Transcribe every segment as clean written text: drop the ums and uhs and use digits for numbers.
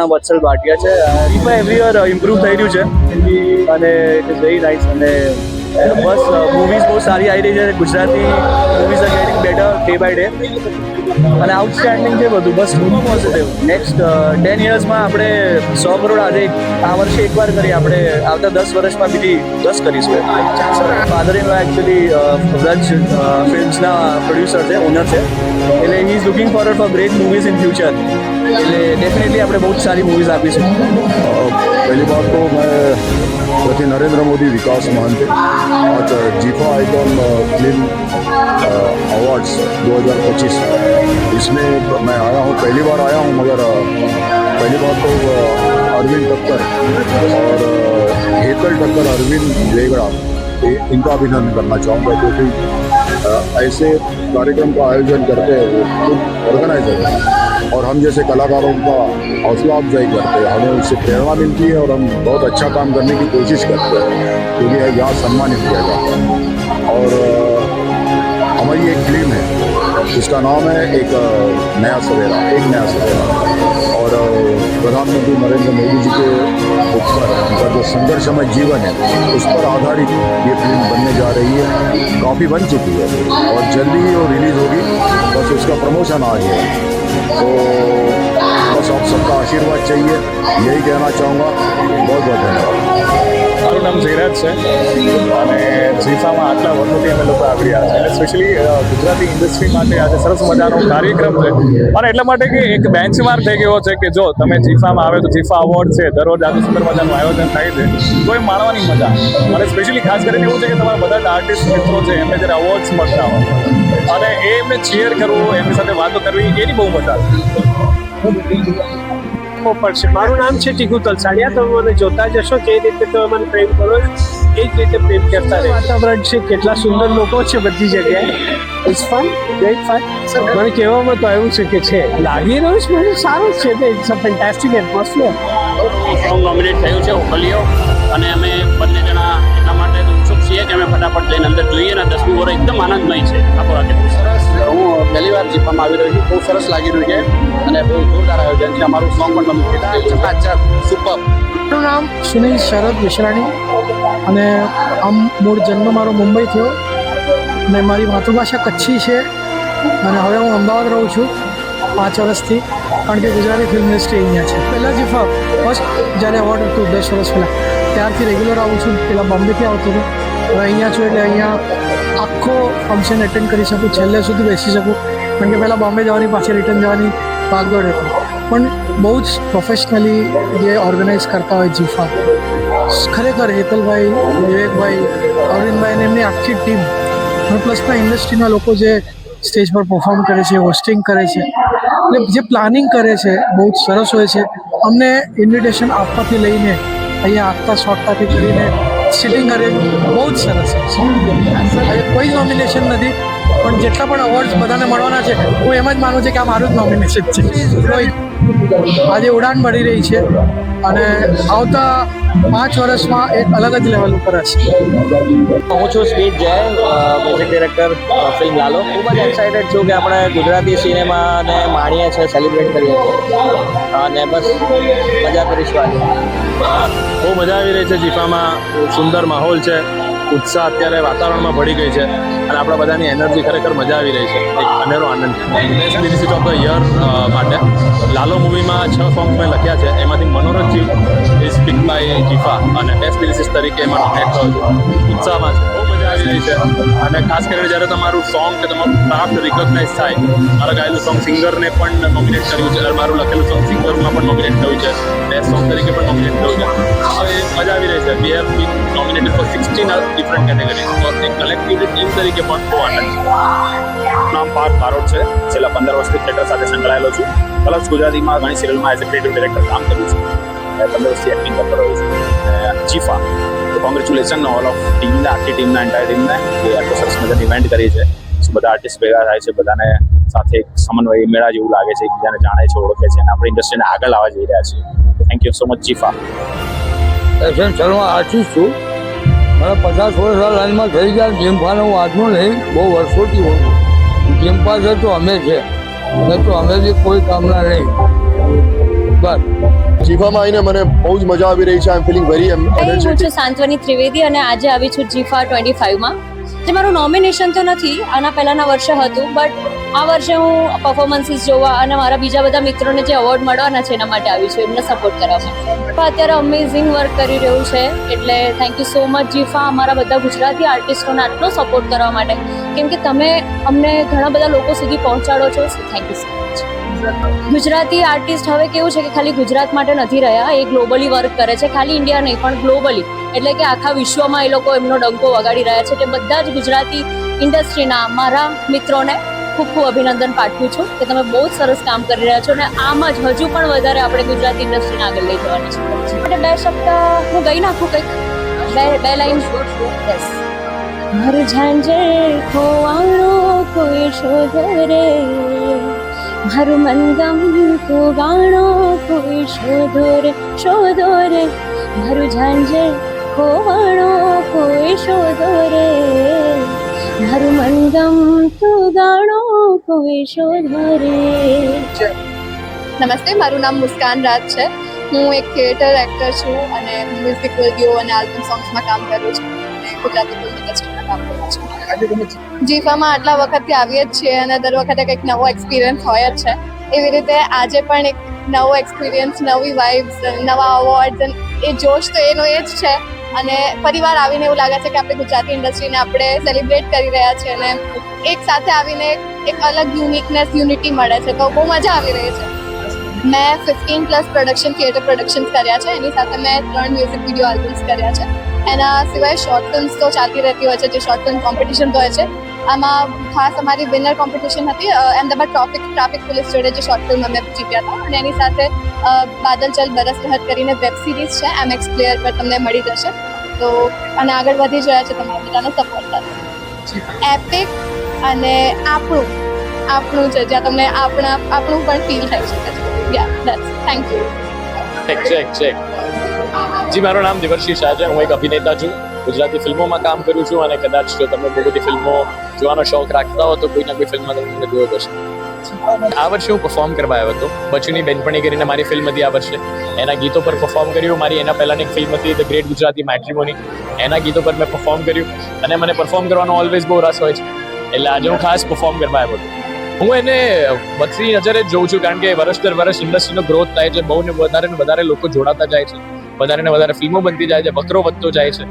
નામ વત્સલ ભાટિયા છે. જીફા every year improve થઈ રહ્યું છે અને ઇટ ઇઝ વેરી નાઇસ. અને બસ મૂવીઝ બહુ સારી આવી રહી છે. Gujarati movies are getting better day by day અને આઉટસ્ટેન્ડિંગ છે બધું. બસ પોઝિટિવ. નેક્સ્ટ 10 યર્સમાં આપણે 100 કરોડ આજે આ વર્ષે એકવાર કરી, આપણે આવતા 10 વર્ષમાં બીજી 10 કરીશું. ફાધર ઇન લો એકચ્યુઅલી વ્રજ ફિલ્મ્સના પ્રોડ્યુસર છે, ઓનર છે. એટલે he is looking forward for great movies in future. એટલે ડેફિનેટલી આપણે બહુ જ સારી મૂવીઝ આપીશું. पहली बात तो मैं प्रति नरेंद्र मोदी विकास महंत आज जीफा आइकॉन फिल्म अवार्ड्स 2025 इसमें मैं आया हूँ, पहली बार आया हूँ. मगर पहली बात तो अरविंद टक्कर और हेतल टक्कर, अरविंद वेगड़ा, इनका अभिनंदन करना चाहूँगा क्योंकि ऐसे कार्यक्रम का आयोजन करते हैं वो खुद ऑर्गेनाइजर हैं और हम जैसे कलाकारों का हौसला अफजाई करते हैं. हमें उससे प्रेरणा मिलती है और हम बहुत अच्छा काम करने की कोशिश करते हैं क्योंकि यहाँ सम्मानित किया जाता है. और हमारी एक फिल्म है जिसका नाम है एक नया सवेरा. और प्रधानमंत्री नरेंद्र मोदी जी के ऊपर उनका जो संघर्षमय जीवन है उस पर आधारित ये फिल्म बनने जा रही है. काफ़ी बन चुकी है और जल्दी ही वो रिलीज़ होगी. बस उसका प्रमोशन आ गया है. तो बस आप सबका आशीर्वाद चाहिए, यही कहना चाहूँगा. बहुत बहुत धन्यवाद. મારું નામ જયરાજ છે અને જીફામાં આટલા વર્ષોથી અમે લોકો આવી રહ્યા છે એટલે સ્પેશિયલી ગુજરાતી ઇન્ડસ્ટ્રી માટે આજે સરસ મજાનો કાર્યક્રમ છે અને એટલા માટે કે એક બેન્ચમાર્ક થઈ ગયો છે કે જો તમે જીફામાં આવે તો જીફા અવોર્ડ છે, દરરોજ આજે સુંદર મજાનું આયોજન થાય છે તો એ માણવાની મજા. અને સ્પેશિયલી ખાસ કરીને એવું છે કે તમારા બધા જ આર્ટિસ્ટ મિત્રો છે એમને જ્યારે અવોર્ડ્સ મળતા હોય અને એ એમને ચીયર કરવું, એમની સાથે વાતો કરવી એની બહુ મજા છે. પડશે. મારું નામ છે ટીકુ તલસાડિયા. તમે મને જોતા જશો જે રીતે તમે મને પ્રેમ કરો છો એ જ રીતે પ્રેમ કરતા રહે. વાતાવરણ છે, કેટલા સુંદર લોકો છે બધી જગ્યાએ. It's fun, great fun. મને કહેવામાં તો આવ્યું છે કે છે લાગી રહ્યું છે મને સારું જ છે. It's a fantastic atmosphere. Song nominate થયું છે ઉકલીઓ અને અમે બંને જણા એટલા માટે ઉત્સુક છીએ કે અમે ફટાફટ જઈને અંદર જોઈએ ને 10મી ઓવર એકદમ આનંદમય છે. આખો રાતે સરસ. હું પહેલી વાર જીફામાં આવી રહ્યો છું, બહુ સરસ લાગી રહ્યું છે અને બહુ જોરદાર આયોજન છે. અમારું સોંગ પણ નોમિનેટ થયું છે. સુપર. મારું નામ સુનિલ શરદ વિશ્રાણી અને મૂળ જન્મ મારો મુંબઈ થયો અને મારી માતૃભાષા કચ્છી છે અને હવે હું અમદાવાદ રહું છું 5 વર્ષથી કારણ કે ગુજરાતી ફિલ્મ ઇન્ડસ્ટ્રી અહીંયા છે. પહેલાં જીફા ફર્સ્ટ જ્યારે એવોર્ડ હતું 10 વર્ષ પહેલાં ત્યારથી રેગ્યુલર આવું છું. પહેલાં બોમ્બેથી આવતો હતો, હવે અહીંયા છું એટલે અહીંયા આખો ફંક્શન એટેન્ડ કરી શકું, છેલ્લે સુધી બેસી શકું. કારણ કે પહેલાં બોમ્બે જવાની પાછી રિટર્ન જવાની ભાગદોડ હતી. પણ બહુ જ પ્રોફેશનલી જે ઓર્ગેનાઇઝ કરતા હોય જીફા, ખરેખર હેતલભાઈ, વિવેકભાઈ, અરવિંદભાઈ અને એમની આખી ટીમ અને પ્લસના ઇન્ડસ્ટ્રીના લોકો જે સ્ટેજ પર પરફોર્મ કરે છે, હોસ્ટિંગ કરે છે, એટલે જે પ્લાનિંગ કરે છે બહુ જ સરસ હોય છે. અમને ઇન્વિટેશન આપવાથી લઈને અહીંયા આગતા સ્વાગતાથી કરીને સિટિંગ અરેન્જ બહુ જ સરસ છે. કોઈ જ નોમિનેશન નથી પણ જેટલા પણ અવોર્ડ્સ બધાને મળવાના છે હું એમ જ માનું છું કે આ મારું જ નોમિનેશન છે. આજે ઉડાન મળી રહી છે અને આવતા 5 વર્ષમાં એક અલગ જ લેવલ ઉપર હશે. હું છું સ્પીડ જય, મ્યુઝિક ડિરેક્ટર ફિલ્મ લાલો. ખૂબ જ એક્સાઇટેડ છું કે આપણે ગુજરાતી સિનેમાને માણીએ છીએ, સેલિબ્રેટ કરીએ છીએ અને બસ મજા કરીશું. આજે બહુ મજા આવી રહી છે જીફામાં. સુંદર માહોલ છે, ઉત્સાહ અત્યારે વાતાવરણમાં ભળી ગઈ છે અને આપણા બધાની એનર્જી ખરેખર મજા આવી રહી છે. એક અનેરો આનંદ છે. બેસ્ટ લિરિસિસ્ટ ઓફ ધ યર માટે લાલો મૂવીમાં 6 સોંગ્સ મેં લખ્યા છે, એમાંથી મનોરથ જીવ ઇઝ પિક બાય જીફા અને બેસ્ટ લિરિસિસ્ટ તરીકે એમાં નોમિનેટ થયો છું. ઉત્સાહમાં છે, બહુ મજા આવી રહી છે અને ખાસ કરીને જ્યારે તમારું સોંગ કે તમારું ક્રાફ્ટ રિકોગ્નાઇઝ થાય. મારું ગાયેલું સોંગ સિંગરને પણ નોમિનેટ કર્યું છે, મારું લખેલું સોંગ સિંગરમાં પણ નોમિનેટ થયું છે, બેસ્ટ સોંગ તરીકે પણ નોમિનેટ થયું છે. હવે મજા આવી રહી છે. We have been nominated for 16 different categories. તો એક કલેક્ટિવલી ટીમ તરીકે પણ બહુ આનંદ છે. નામ પાર્થ બારોટ છે. છેલ્લા 15 વર્ષથી થિયેટર સાથે સંકળાયેલો છું. પ્લસ ગુજરાતીમાં ઘણી સિરિયલમાં એઝ અ ક્રિએટિવ ડિરેક્ટર કામ કર્યું છે. 15 વર્ષથી એક્ટિંગ કરતો રહ્યો છું. જીફા તો કોંગ્રેચ્યુલેશન ઓલ ઓફ ટીમને, આખી ટીમના એન્ટાયર ટીમને જે આટલો સરસ મજાની ઇવેન્ટ કરી છે. બધા આર્ટિસ્ટ ભેગા થાય છે, બધાને સાથે એક સમન્વય મેળા જેવું લાગે છે, એકબીજાને જાણે છે, ઓળખે છે અને આપણી ઇન્ડસ્ટ્રીને આગળ લાવવા જઈ રહ્યા છીએ. Thank you so much જીફા. Sharma artist છું. મને 50 વર્ષ લાઈનમાં થઈ ગયા. જીમ્ફાને હું આજનું નહીં, બહુ વર્ષોથી હોઉં છું. જીમ્ફા છે તો અમે છે, નહીં તો અમે બી કોઈ કામના નહીં. બસ. જીફામાં આવીને મને બહુ જ મજા આવી રહી છે. આઈ એમ ફિલિંગ વેરી હું એનર્જેટિક. છું સાંત્વની ત્રિવેદી અને આજે આવી છું જીફા 25માં. જે મારું નોમિનેશન તો નથી, આના પહેલાના વર્ષે હતું, બટ આ વર્ષે હું પરફોર્મન્સીસ જોવા અને મારા બીજા બધા મિત્રોને જે એવોર્ડ મળવાના છે એના માટે આવી છું, એમને સપોર્ટ કરવા માટે. જીફા અત્યારે અમેઝિંગ વર્ક કરી રહ્યું છે, એટલે થેન્ક યુ સો મચ જીફા, અમારા બધા ગુજરાતી આર્ટિસ્ટોને આટલો સપોર્ટ કરવા માટે, કેમ કે તમે અમને ઘણા બધા લોકો સુધી પહોંચાડો છો. Thank you so much. Gujarati artist હવે કેવું છે કે ખાલી ગુજરાત માટે નથી રહ્યા, એ ગ્લોબલી વર્ક કરે છે, ખાલી ઇન્ડિયા નહીં પણ ગ્લોબલી, એટલે કે આખા વિશ્વમાં એ લોકો એમનો ડંકો વગાડી રહ્યા છે. એટલે બધા જ ગુજરાતી ઇન્ડસ્ટ્રીના મારા મિત્રોને ખૂબ ખૂબ અભિનંદન પાઠવું છું કે તમે બહુ જ સરસ કામ કરી રહ્યા છો અને આમ જ હજુ પણ વધારે આપણે ગુજરાતી ઇન્ડસ્ટ્રીને આગળ લઈ જવાની છે. એટલે 2 શબ્દ હું ગઈ નાખું કંઈક, બે લાઈન. યસ. મારું ઝાંઝર ખોવાણો કોઈ શોધો રે, મારું મનગમતું ગાણો કોઈ શોધો રે, મારું ઝાંઝર ખોવાણો કોઈ શોધો રે, મારું મનગમતું ગાણો કોઈ શોધો રે. નમસ્તે, મારું નામ મુસ્કાન રાજ છે. હું એક થિયેટર એક્ટર છું અને મ્યુઝિક વિડીયો અને આલ્બમ સોંગ્સમાં કામ કરું છું અને ગુજરાતી ફિલ્મ ઇન્ડસ્ટ્રીમાં કામ કરું છું. જીફામાં આટલા વખતથી આવીએ જ છીએ અને દર વખતે કંઈક નવો એક્સપિરિયન્સ હોય જ છે. એવી રીતે આજે પણ એક નવો એક્સપિરિયન્સ, નવી વાઇબ્સ, નવા અવોર્ડ્સ, એ જોશ તો એનો એ જ છે. અને પરિવાર આવીને એવું લાગે છે કે આપણે ગુજરાતી ઇન્ડસ્ટ્રીને આપણે સેલિબ્રેટ કરી રહ્યા છીએ અને એક સાથે આવીને એક અલગ યુનિટી મળે છે, તો બહુ મજા આવી રહી છે. મેં 15+ થિયેટર પ્રોડક્શન્સ કર્યા છે, એની સાથે મેં 3 મ્યુઝિક વિડીયો આલ્બમ્સ કર્યા છે. એના સિવાય શોર્ટ ફિલ્મ્સ તો ચાલતી રહેતી હોય છે, જે શોર્ટ ફિલ્મ કોમ્પિટિશન હોય છે. આમાં ખાસ અમારી વિનર કોમ્પિટિશન હતી અમદાવાદ ટ્રાફિક પોલીસ જોડે, જે શોર્ટ ફિલ્મ અમે જીત્યા હતા. અને એની સાથે બાદલ ચલ બરસ રહત કરીને વેબ સિરીઝ છે, MX પ્લેયર પર તમને મળી જશે. તો અને આગળ વધી રહ્યા છે તમારા બધાનો સપોર્ટ સાથે. એપિક અને આપણું છે, જ્યાં તમને આપણું પણ ફીલ થઈ શકે છે. Thank you. ચેક. જી, મારું નામ દેવર્ષી શાહ છે. હું એક અભિનેતા છું, ગુજરાતી ફિલ્મોમાં કામ કરું છું અને કદાચ જો તમે બહુ બધી ફિલ્મો જોવાનો શોખ રાખતા હો તો કોઈ ના કોઈ ફિલ્મમાં તમે જોયો હશે. આ વર્ષે હું પરફોર્મ કરવા આવ્યો હતો. બચુની બેનપણી કરીને મારી ફિલ્મ હતી આ વર્ષે, એના ગીતો પર પરફોર્મ કર્યું. મારી એના પહેલાંની એક ફિલ્મ હતી ધ ગ્રેટ ગુજરાતી મેટ્રીમોની, એના ગીતો પર મેં પરફોર્મ કર્યું અને મને પરફોર્મ કરવાનો ઓલવેઝ બહુ રસ હોય છે, એટલે આજે હું ખાસ પરફોર્મ કરવા આવ્યો હતો. હું એને બધી નજરે જ જોઉં છું, કારણ કે વર્ષ દર વર્ષ ઇન્ડસ્ટ્રીનો ગ્રોથ થાય છે, બહુ ને વધારે લોકો જોડાતા જાય છે, વધારે ને વધારે ફિલ્મો બનતી જાય છે, વકરો વધતો જાય છે,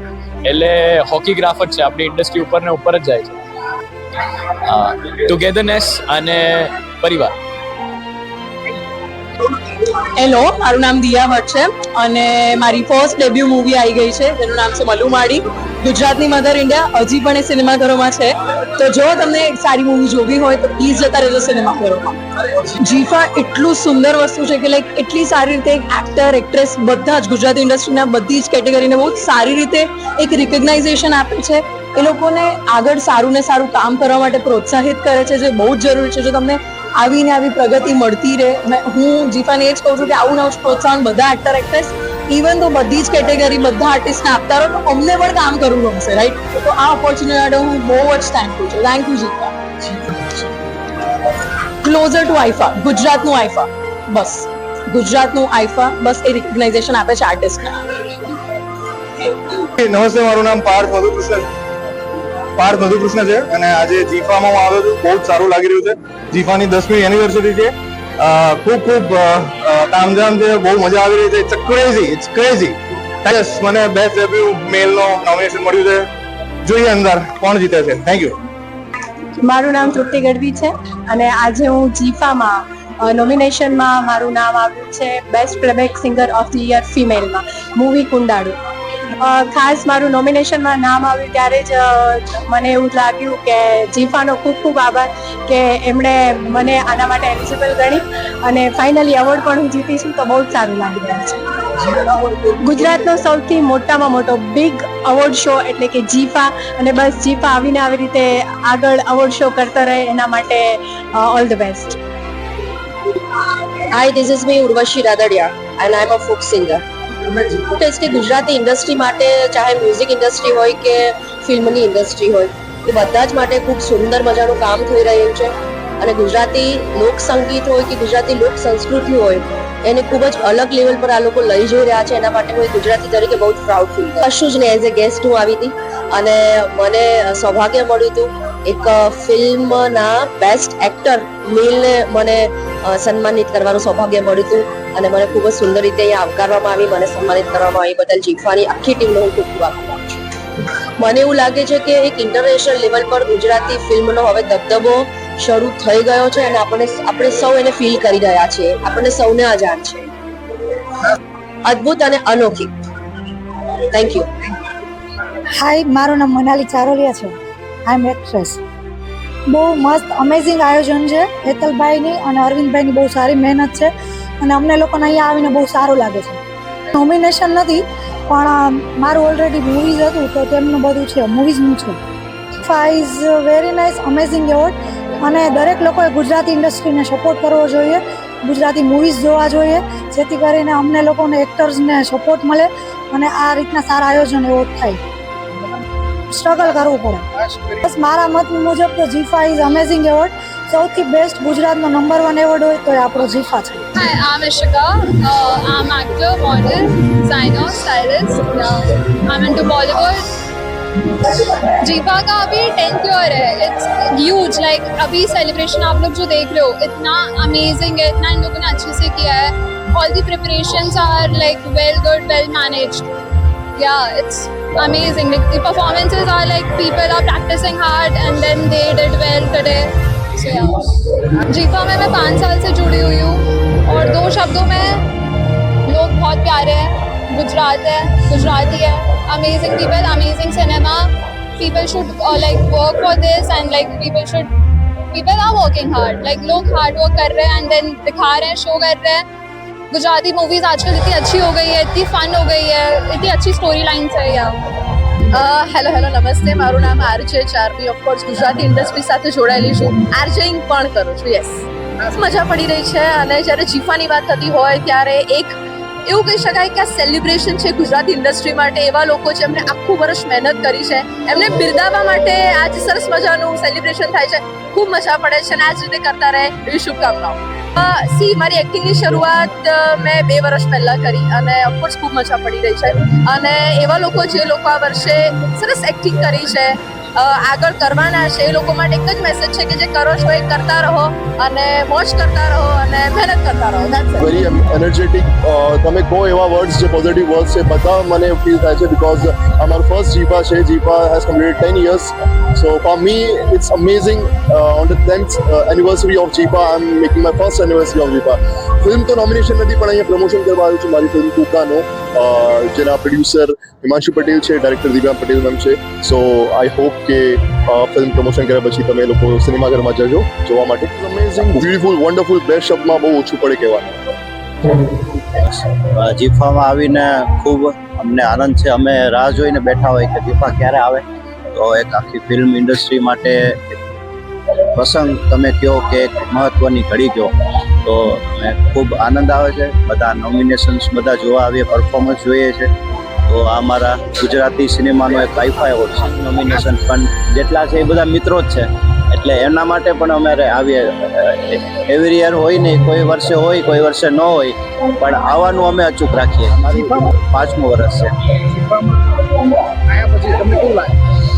એટલે હોકીગ્રાફ જ છે આપણી ઇન્ડસ્ટ્રી ઉપર ને ઉપર જ જાય છે. ટુગેધરનેસ અને પરિવાર. હેલો, મારું નામ દિયા ભટ્ટ છે અને મારી ફર્સ્ટ ડેબ્યુ મૂવી આવી ગઈ છે, જેનું નામ છે મલુમાડી. ગુજરાતની મધર ઇન્ડિયા હજી પણ એ સિનેમાઘરોમાં છે, તો જો તમને સારી મૂવી જોવી હોય તો પ્લીઝ જતા રહેજો સિનેમાઘરોમાં. જીફા એટલું સુંદર વસ્તુ છે કે લાઈક એટલી સારી રીતે એક એક્ટર, એક્ટ્રેસ બધા જ ગુજરાતી ઇન્ડસ્ટ્રીના બધી જ કેટેગરીને બહુ સારી રીતે એક રિકગ્નાઇઝેશન આપે છે. એ લોકોને આગળ સારું ને સારું કામ કરવા માટે પ્રોત્સાહિત કરે છે, જે બહુ જ જરૂરી છે. જો તમને આવી પ્રગતિ મળતી રહે, હું જીફાને એ જ કહું છું કે આવું નવું પ્રોત્સાહન બધા એક્ટર, એક્ટ્રેસ, ઇવન તો બધી જ કેટેગરી બધા આર્ટિસ્ટને આપતા રહો, તો અમને પણ કામ કરવું ગમશે, રાઈટ? તો આ ઓપોર્ચ્યુનિટી માટે હું બહુ જ થેન્કફુલ છું. Thank you GIFA. Closer to IIFA, ગુજરાતનું આઈફા, બસ ગુજરાતનું આઈફા, બસ એ રિકગ્નાઇઝેશન આપે છે આર્ટિસ્ટને. નમસ્તે, મારું નામ પાર્થ મધુકૃષ્ણ છે અને આજે જીફામાં હું આવ્યો છું. બહુ જ સારું લાગી રહ્યું છે. જીફાની 10મી એનિવર્સરી છે. ખૂબ તામઝામ છે, બહુ મજા આવી રહી છે. It's crazy. મને બેસ્ટ ડેબ્યુ મેલનો નોમિનેશન મળ્યું છે. જોઈએ અંદર કોણ જીતે છે. Thank you. મારું નામ તૃપ્તિ ગઢવી છે અને આજે હું જીફામાં નોમિનેશનમાં મારું નામ આવ્યું છે best playback singer of the year ફિમેલમાં, મૂવી કુંડાળુ. ખાસ મારું નોમિનેશનમાં નામ આવ્યું ત્યારે જ મને એવું લાગ્યું કે જીફાનો ખૂબ આભાર કે એમણે મને આના માટે એલિજિબલ ગણી અને ફાઇનલી એવોર્ડ પણ હું જીતી છું, તો બહુ જ સારું લાગી રહ્યું છે. ગુજરાતનો સૌથી મોટામાં મોટો બિગ અવોર્ડ શો એટલે કે જીફા, અને બસ જીફા આવીને આવી રીતે આગળ અવોર્ડ શો કરતા રહે એના માટે all the best. Hi, this is me Urvashi Radadiya and I am a folk singer. કે ગુજરાતી ઇન્ડસ્ટ્રી માટે, ચાહે મ્યુઝિક ઇન્ડસ્ટ્રી હોય કે ફિલ્મની ઇન્ડસ્ટ્રી હોય, એ બધા જ માટે ખૂબ સુંદર મજાનું કામ થઈ રહ્યું છે અને ગુજરાતી લોક સંગીત હોય કે ગુજરાતી લોક સંસ્કૃતિ હોય, એને ખૂબ જ અલગ લેવલ પર આ લોકો લઈ જઈ રહ્યા છે. એના માટે હું એક ગુજરાતી તરીકે બહુ જ પ્રાઉડ ફીલ કરું. કશું જ નહીં, એઝ એ ગેસ્ટ હું આવી હતી અને મને સૌભાગ્ય મળ્યું હતું એક ફિલ્મના બેસ્ટ એક્ટર મેલને મને સન્માનિત કરવાનું સૌભાગ્ય મળ્યું હતું અને મને ખૂબ જ સુંદર રીતે અહીંયા આવકારવામાં આવી, મને સન્માનિત કરવામાં આવી બદલ જીફાની આખી ટીમને હું ખૂબ ખૂબ આભાર માનું છું. મને એવું લાગે છે કે એક ઇન્ટરનેશનલ લેવલ પર ગુજરાતી ફિલ્મનો હવે દબદબો શરૂ થઈ ગયો છે અને આપણે સૌ એને ફીલ કરી રહ્યા છીએ. આપણને સૌને આ જાણ છે. અદ્ભુત અને અનોખી. Thank you. હાય, મારું નામ મનાલી ચારોલિયા છે. આઈ એમ એક્ટ્રેસ. બહુ મસ્ત અમેઝિંગ આયોજન છે હેતલભાઈની અને અરવિંદભાઈની. બહુ સારી મહેનત છે અને અમને લોકોને અહીંયા આવીને બહુ સારું લાગે છે. નોમિનેશન નથી પણ મારું ઓલરેડી મૂવીઝ હતું તો તેમનું બધું છે, મૂવીઝનું છે. Is very nice, amazing award. અને દરેક લોકોએ ગુજરાતી ઇન્ડસ્ટ્રીને સપોર્ટ કરવો જોઈએ, ગુજરાતી મૂવીઝ જોવા જોઈએ, જેથી કરીને અમને લોકોને એક્ટર્સને સપોર્ટ મળે અને આ રીતના સારા આયોજન એવોર્ડ થાય. સ્ટ્રગલ કરવું પડે. બસ મારા મત મુજબ તો જીફા ઇઝ અમેઝિંગ એવોર્ડ. સૌથી બેસ્ટ ગુજરાતનો નંબર 1 એવોર્ડ હોય તો એ આપણો જીફા છે. Hi, I'm Ishika. I'm actor, model, designer, stylist. I'm into Bollywood. जीफा का अभी 10th ईयर है. It's huge. लाइक अभी सेलिब्रेशन आप लोग जो देख रहे हो इतना अमेजिंग है, इतना इन लोगों ने अच्छे से किया है. All the preparations are like well good, well managed. Yeah, it's amazing. Like, the performances are like people are practicing hard and then they did well today. So yeah. जीफा में मैं 5 साल से जुड़ी हुई हूँ और 2 शब्दों में लोग बहुत प्यारे हैं. गुजरात है, गुजराती है. Amazing people, amazing cinema. People should like work for this and like people are working hard. Like लोग hard work कर रहे हैं and then दिखा रहे हैं, शो कर रहे हैं. गुजराती मूवीज आजकल इतनी अच्छी हो गई है, इतनी फन हो गई है, इतनी अच्छी स्टोरी लाइन्स है यार. હેલો નમસ્તે, મારું નામ આરજે ચારવી. ઓફકોર્સ ગુજરાતી ઇન્ડસ્ટ્રી સાથે જોડાયેલી છું, આરજેઇંગ પણ કરું છું. યસ, મજા પડી રહી છે. અને જ્યારે જીફાની વાત થતી હોય ત્યારે એક એવું કહી શકાય કે આ સેલિબ્રેશન છે ગુજરાતી ઇન્ડસ્ટ્રી માટે. એવા લોકો છે એમને આખું વર્ષ મહેનત કરી છે, એમને બિરદાવવા માટે આજ સરસ મજાનું સેલિબ્રેશન થાય છે. ખૂબ મજા પડે છે અને આ જ રીતે કરતા રહે એવી શુભકામનાઓ. મારી એક્ટિંગની શરૂઆત મેં 2 વર્ષ પહેલાં કરી અને ઓફકોર્સ ખૂબ મજા પડી રહી છે. અને એવા લોકો જે લોકો આ વર્ષે સરસ એક્ટિંગ કરી છે, આગળ કરવાના છે, એ લોકો માટે એક જ મેસેજ છે કે જે કરો છો એ કરતા રહો અને મોજ કરતા રહો અને મહેનત કરતા રહો. Very energetic. તમે કહો એવા વર્ડ્સ જે પોઝિટિવ વર્ડ્સ છે બધા મને ફીલ થાય છે બિકોઝ અમારું ફર્સ્ટ જીફા છે. જીફા has completed 10 years. So for me it's amazing. On the 10th anniversary of Jeefa I'm making my first anniversary of Jeefa. Film તો નોમિનેશન નથી પણ અહીંયા પ્રમોશન કરવા આવ્યું છું મારી ફિલ્મ કુકાનો, જેના પ્રોડ્યુસર હિમાંશુ પટેલ છે, ડાયરેક્ટર દિવ્યા પટેલ મેમ છે. સો આઈ હોપ કે ફિલ્મ પ્રમોશન કર્યા પછી તમે લોકો સિનેમાઘરમાં જજો જોવા માટે. Amazing, beautiful, wonderful. બેસ્ટ શબ્દમાં બહુ ઓછું પડે કહેવાનું. જીફામાં આવીને ખૂબ અમને આનંદ છે. અમે રાહ જોઈને બેઠા હોય કે જીફા ક્યારે આવે. તો એક આખી ફિલ્મ ઇન્ડસ્ટ્રી માટે પ્રસંગ તમે કહો કે એક મહત્વની ઘડી કહો તો ખૂબ આનંદ આવે છે. બધા નોમિનેશન્સ બધા જોવા આવીએ, પરફોર્મન્સ જોઈએ છે. તો આ મારા ગુજરાતી સિનેમાનો એક આઈફા એવોર્ડ છે. નોમિનેશન પણ જેટલા છે એ બધા મિત્રો જ છે એટલે એમના માટે પણ અમારે આવીએ. એવરી યર હોય નહીં, કોઈ વર્ષે હોય કોઈ વર્ષે ન હોય, પણ આવવાનું અમે અચૂક રાખીએ. અમારું 5મું વર્ષ છે.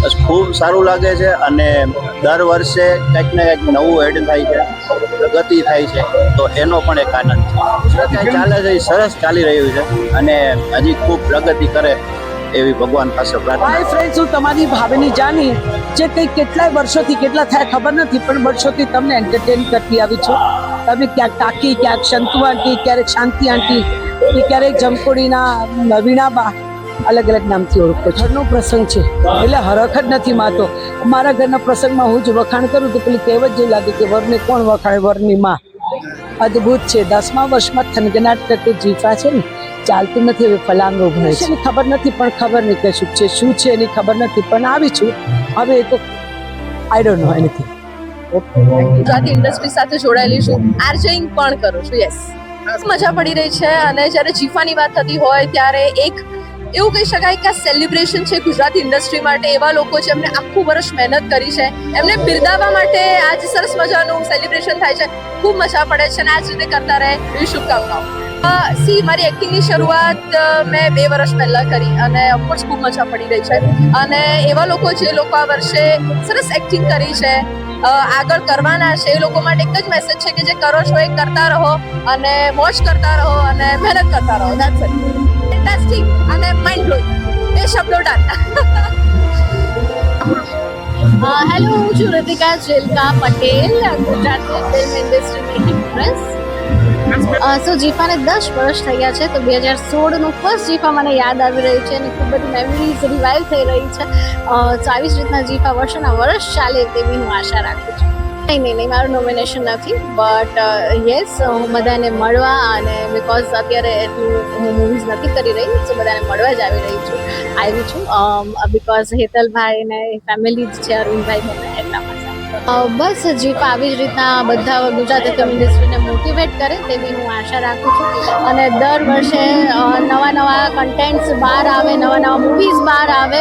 બસ ખૂબ સારું લાગે છે અને દર વર્ષે કંઈક ને કંઈક નવું એડ થાય છે, પ્રગતિ થાય છે, તો એનો પણ એક આનંદ છે. કંઈ ચાલે છે એ સરસ ચાલી રહ્યું છે અને હજી ખૂબ પ્રગતિ કરે એવી ભગવાન પાસે પ્રાર્થના. હાય ફ્રેન્ડ્સ, હું તમારી ભાવિની જાની જે કંઈ કેટલાય વર્ષોથી કેટલા થયા ખબર નથી પણ વર્ષોથી તમને એન્ટરટેન કરતી આવી છું. તમે ક્યાંક કાકી, ક્યાંક શંતુ આંટી, ક્યારેક શાંતિ આંટી, ક્યારેક જમકોડીના વીણાબા, અલગ અલગ નામથી ઓળખો. ઘરનો પ્રસંગ છે એટલે હરખ જ નથી માતો. મારા ઘરના પ્રસંગમાં હું જ વખાણ કરું તો પેલી કહેવત જેવું લાગે કે વરને કોણ વખાણે, વરની માં. અદ્ભુત છે. 10મા વર્ષમાં થનગનાટ કરતું જીફા છે ને, ચાલતું નથી. હવે ફલાંગો ભરે છે, એની ખબર નથી પણ ખબર નહીં કશું છે, શું છે એની ખબર નથી પણ આવી છું. હવે એ તો I don't know anything. Gujarati industry સાથે જોડાયેલી છું, આરજેઇંગ પણ કરું છું. યસ, મજા પડી રહી છે. અને જ્યારે જીફાની વાત થતી હોય ત્યારે એક એવું કહી શકાય કે આ સેલિબ્રેશન છે ગુજરાતી ઇન્ડસ્ટ્રી માટે. એવા લોકો છે એમને આખું વર્ષ મહેનત કરી છે, એમને બિરદાવવા માટે આજ સરસ મજાનું સેલિબ્રેશન થાય છે. ખૂબ મજા પડે છે અને આ જ રીતે કરતા રહે એવી શુભકામનાઓ. સી મારી એક્ટિંગની શરૂઆત મેં 2 વર્ષ પહેલાં કરી અને ઓફકોર્સ ખૂબ મજા પડી રહી છે અને એવા લોકો જે લોકો આ વર્ષે સરસ એક્ટિંગ કરી છે આગળ કરવાના છે એ લોકો માટે એક જ મેસેજ છે કે જે કરો છો એ કરતા રહો અને મોજ કરતા રહો અને મહેનત કરતા રહો. That's it. ફેન્ટાસ્ટિક અને માઇન્ડ બ્લોઈંગ, એ શબ્દો ડાટા. હેલો, હું છું રિતિકા ચિલકા પટેલ, ગુજરાતી ફિલ્મ ઇન્ડસ્ટ્રીની એક્ટ્રેસ. સો જીફાને 10 વર્ષ થયા છે, તો 2016નું ફર્સ્ટ જીફા મને યાદ આવી રહ્યું છે અને ખૂબ બધી મેમરીઝ રિવાઇવ થઈ રહી છે. તો આવી જ રીતના જીફા વર્ષના વર્ષ ચાલે તેવી હું આશા રાખું છું. નહીં, મારું નોમિનેશન નથી, બટ યસ, હું બધાને મળવા અને બિકોઝ અત્યારે એટલું હું મૂવીઝ નથી કરી રહી, તો બધાને મળવા જ આવી છું બિકોઝ હેતલભાઈ ને ફેમિલી જ છે, અરવિંદભાઈ મને એટલા માટે. બસ જીફા આવી જ રીતના બધા ગુજરાતી ફિલ્મ ઇન્ડસ્ટ્રીને મોટિવેટ કરે તેવી હું આશા રાખું છું અને દર વર્ષે નવા કન્ટેન્ટ્સ બહાર આવે, નવા મૂવીઝ બહાર આવે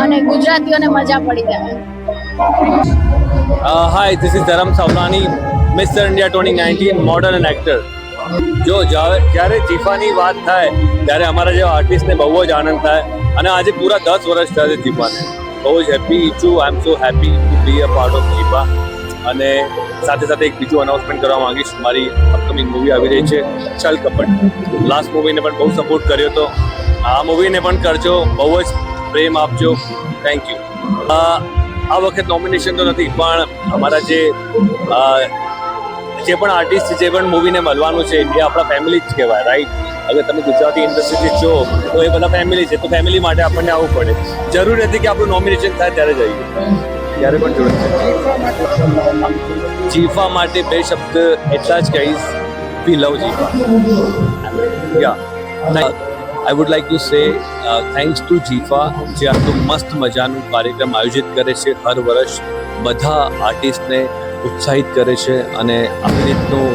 અને ગુજરાતીઓને મજા પડી જાય. Hi, this is Dharam Savlani, Mister India 2019 model and actor. જ્યારે જીફાની વાત થાય ત્યારે અમારા જેવા આર્ટિસ્ટને બહુ જ આનંદ થાય અને આજે પૂરા 10 વર્ષ થયા છે જીફાને. બહુ જ હેપી છું. I am so happy to be a part of GIFA. અને સાથે એક બીજું અનાઉન્સમેન્ટ કરવા માંગીશ. મારી અપકમિંગ મૂવી આવી રહી છે છલ કપટ. લાસ્ટ મૂવીને પણ બહુ સપોર્ટ કર્યો હતો, આ મૂવીને પણ કરજો, બહુ જ પ્રેમ આપજો. Thank you. આ વખત નોમિનેશન તો નથી, પણ અમારા જે પણ આર્ટિસ્ટ જે પણ મૂવીને મળવાનું છે એ આપણા ફેમિલી જ કહેવાય, રાઈટ? અગર તમે ગુજરાતી ઇન્ડસ્ટ્રીથી છો તો એ બધા ફેમિલી છે, તો ફેમિલી માટે આપણને આવવું પડે. જરૂર નથી કે આપણું નોમિનેશન થાય ત્યારે જઈએ, ત્યારે પણ જરૂર છે. જીફા માટે 2 શબ્દ એટલા જ કહીશ, we love GIFA. I would like to say thanks to GIFA, જે આટલું મસ્ત મજાનું કાર્યક્રમ આયોજિત કરે છે હર વર્ષ, બધા આર્ટિસ્ટને ઉત્સાહિત કરે છે અને આવી રીતનું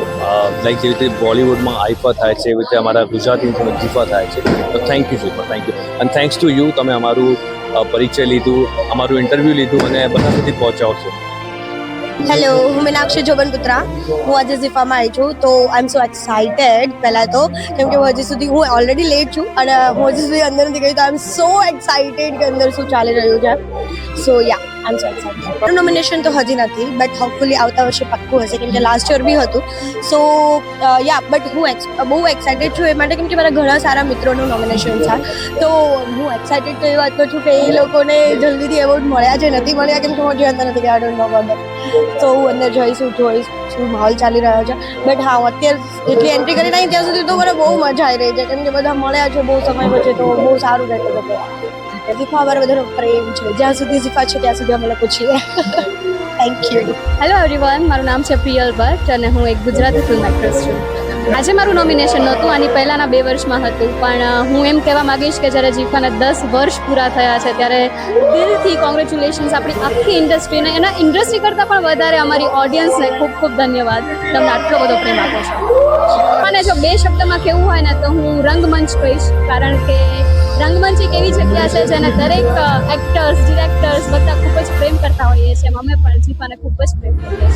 લાઈક જેવી રીતે બોલિવૂડમાં આઈફા થાય છે એવી રીતે અમારા ગુજરાતીમાં જીફા થાય છે. તો થેન્ક યુ જીફા, થેન્ક યુ. અને થેન્ક્સ ટુ યુ, તમે અમારું પરિચય લીધું, અમારું ઇન્ટરવ્યૂ લીધું અને બધા સુધી પહોંચાડશો. હેલો, હું મીનાક્ષી જોબનપુત્રા. હું આજે ઝીફામાં આવી છું, તો આઈ એમ સો એક્સાઇટેડ. પહેલાં તો કેમ કે હજી સુધી હું ઓલરેડી લેટ છું અને હું હજી સુધી અંદર નથી ગઈ, તો આઈ એમ સો એક્સાઇટેડ કે અંદર શું ચાલી રહ્યું છે. સો યા, આઈ એમ સો એક્સાઇટેડ. મારું નોમિનેશન તો હજી નથી, બટ હોપફુલી આવતા વર્ષે પાક્કું હશે, કેમ કે લાસ્ટ યર બી હતું. સો યા, બટ હું બહુ એક્સાઇટેડ છું એ માટે, કેમ કે મારા ઘણા સારા મિત્રોનું નોમિનેશન છે. તો હું એક્સાઇટેડ તો એ વાતનો છું કે એ લોકોને જલ્દીથી એવોર્ડ મળ્યા છે, નથી મળ્યા, કેમ કે હું હજી અંદર નથી ગયા, આઈ ડોન્ટ નો વોટ. તો હું અંદર જોઈશું શું માહોલ ચાલી રહ્યો છે. બટ હા, હું અત્યારે જેટલી એન્ટ્રી કરી નાખી ત્યાં સુધી તો મને બહુ મજા આવી રહી છે, કેમ કે બધા મળ્યા છે બહુ સમય પછી, તો બહુ સારું રહેતું હતું. ઝીફા અમારો બધાનો પ્રેમ છે, જ્યાં સુધી ઝીફા છે ત્યાં સુધી અમે લોકો છીએ. Thank you. હેલો એવરીવન, મારું નામ છે પ્રિયલ ભટ્ટ અને હું એક ગુજરાતી ફિલ્મ એક્ટ્રેસ છું. આજે મારું નોમિનેશન નહોતું, આની પહેલાંના 2 વર્ષમાં હતું, પણ હું એમ કહેવા માગીશ કે જ્યારે જીફાને 10 વર્ષ પૂરા થયા છે ત્યારે દિલથી કોંગ્રેચ્યુલેશન્સ આપણી આખી ઇન્ડસ્ટ્રીને, એના ઇન્ડસ્ટ્રી કરતાં પણ વધારે અમારી ઓડિયન્સને ખૂબ ખૂબ ધન્યવાદ. તમને આટલો બધો પ્રેમ આપો છો. અને જો 2 શબ્દમાં કહેવું હોય ને તો હું રંગમંચ કહીશ, કારણ કે રંગમંચ એક એવી જગ્યા છે જેને દરેક એક્ટર્સ, ડિરેક્ટર્સ બધા ખૂબ જ પ્રેમ કરતા હોઈએ છીએ. અમે પણ જીફાને ખૂબ જ પ્રેમ કરીએ છીએ.